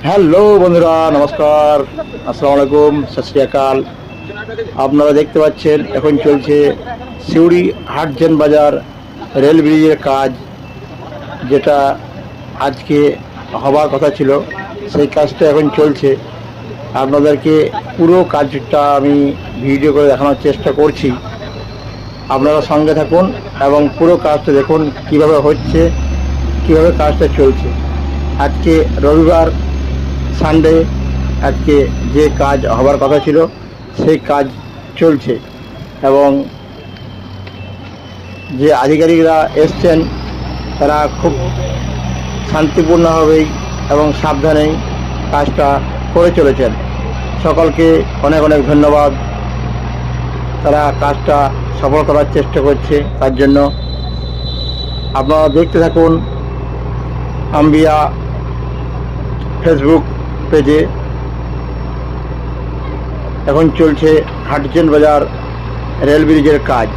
Hello বন্ধুরা, নমস্কার, আসসালামু আলাইকুম, সত শ্রী আকাল। আপনারা দেখতে পাচ্ছেন এখন চলছে সিউড়ি হাটজেন বাজার রেল ব্রিজের কাজ, যেটা আজকে হবার কথা ছিল। সেই কাজটা এখন চলছে। আপনাদেরকে পুরো কাজটা আমি ভিডিও করে দেখানোর চেষ্টা করছি। আপনারা সঙ্গে থাকুন এবং পুরো কাজটা দেখুন কিভাবে হচ্ছে, কিভাবে কাজটা চলছে। আজকে রবিবার, সানডে, আজকে যে কাজ হবার কথা ছিল সেই কাজ চলছে এবং যে আধিকারিকরা এসছেন তারা খুব শান্তিপূর্ণভাবেই এবং সাবধানেই কাজটা করে চলেছেন। সকলকে অনেক অনেক ধন্যবাদ। তারা কাজটা সফল করার চেষ্টা করছে, তার জন্য আপনারা দেখতে থাকুন আম্বিয়া ফেসবুক পেজে। এখন চলছে হাটজেন বাজার রেল ব্রিজের কাজ।